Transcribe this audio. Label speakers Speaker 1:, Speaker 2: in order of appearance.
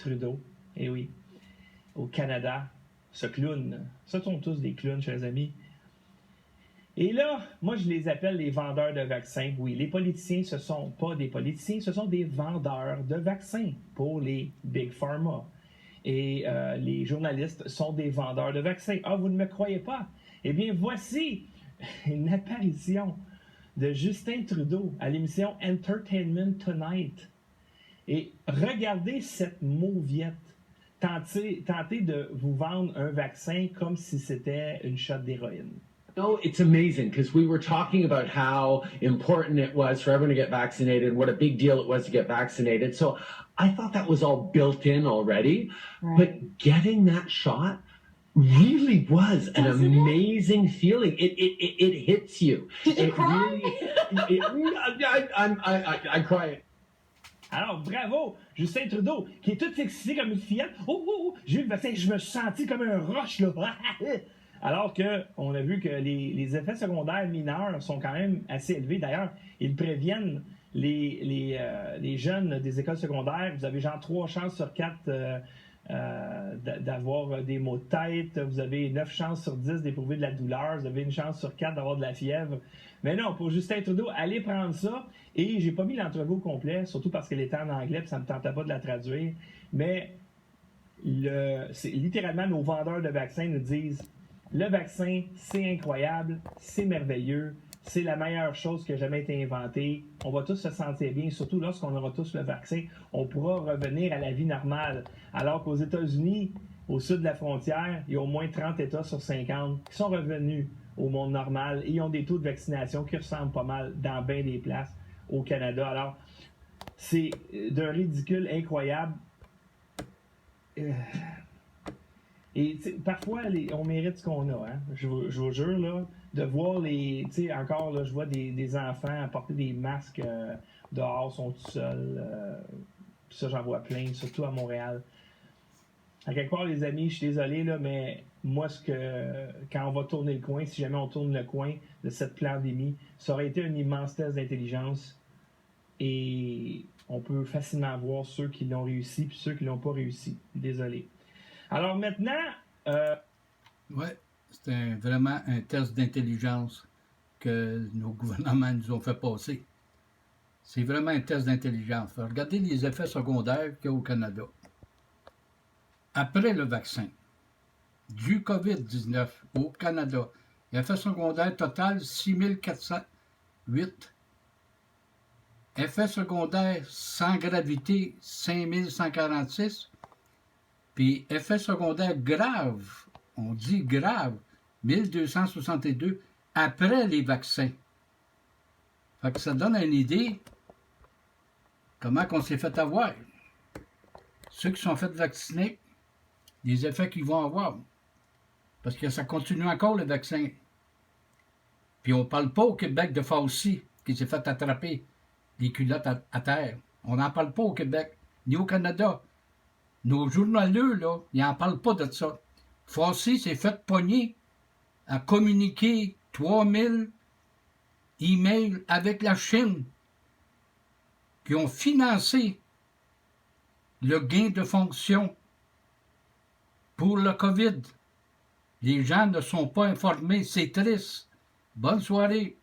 Speaker 1: Trudeau. Eh oui, au Canada, ce clown. Ce sont tous des clowns, chers amis. Et là, moi, je les appelle les vendeurs de vaccins. Oui, les politiciens, ce ne sont pas des politiciens, ce sont des vendeurs de vaccins pour les Big Pharma. Et les journalistes sont des vendeurs de vaccins. Ah, vous ne me croyez pas? Eh bien, voici une apparition de Justin Trudeau à l'émission Entertainment Tonight. Et regardez cette mauviette tenter de vous vendre un vaccin comme si c'était une shot d'héroïne.
Speaker 2: No, it's amazing because we were talking about how important it was for everyone to get vaccinated, what a big deal it was to get vaccinated. So I thought that was all built in already. Right. But getting that shot really was an amazing feeling. It hits you.
Speaker 3: Did you cry?
Speaker 2: I cry.
Speaker 1: Alors, bravo, Justin Trudeau, qui est tout excité comme une fillette. Oh, j'ai eu le vaccin, je me suis senti comme un roche, là. Alors qu'on a vu que les effets secondaires mineurs sont quand même assez élevés. D'ailleurs, ils préviennent les jeunes des écoles secondaires. Vous avez genre 3 chances sur 4 d'avoir des maux de tête. Vous avez 9 chances sur 10 d'éprouver de la douleur. Vous avez une chance sur 4 d'avoir de la fièvre. Mais non, pour Justin Trudeau, allez prendre ça. Et j'ai pas mis l'entrevue au complet, surtout parce qu'elle était en anglais et ça ne me tentait pas de la traduire. Mais c'est littéralement nos vendeurs de vaccins nous disent: le vaccin, c'est incroyable, c'est merveilleux, c'est la meilleure chose qui a jamais été inventée. On va tous se sentir bien, surtout lorsqu'on aura tous le vaccin, on pourra revenir à la vie normale. Alors qu'aux États-Unis, au sud de la frontière, il y a au moins 30 États sur 50 qui sont revenus au monde normal et ils ont des taux de vaccination qui ressemblent pas mal dans bien des places au Canada. Alors, c'est d'un ridicule incroyable. Et parfois, on mérite ce qu'on a. Hein? Je vous jure, là, de voir les... Tu sais, encore, là, je vois des enfants apporter des masques dehors, sont tout seuls. Ça, j'en vois plein, surtout à Montréal. À quelque part, les amis, je suis désolé, là, mais moi, quand on va tourner le coin, si jamais on tourne le coin de cette pandémie, ça aurait été un immense test d'intelligence. Et on peut facilement voir ceux qui l'ont réussi puis ceux qui l'ont pas réussi. Désolé. Alors maintenant...
Speaker 4: Oui, c'était vraiment un test d'intelligence que nos gouvernements nous ont fait passer. C'est vraiment un test d'intelligence. Regardez les effets secondaires qu'il y a au Canada. Après le vaccin du COVID-19 au Canada, effet secondaire total 6408. Effet secondaire sans gravité 5146. Puis effet secondaire grave, on dit grave, 1262 après les vaccins. Fait que ça donne une idée comment on s'est fait avoir. Ceux qui sont fait vacciner, les effets qu'ils vont avoir. Parce que ça continue encore le vaccin. Puis on ne parle pas au Québec de Fauci qui s'est fait attraper des culottes à terre. On n'en parle pas au Québec, ni au Canada. Nos journaleux, là, ils n'en parlent pas de ça. Fauci s'est fait pogner à communiquer 3000 emails avec la Chine qui ont financé le gain de fonction pour le COVID. Les gens ne sont pas informés, c'est triste. Bonne soirée.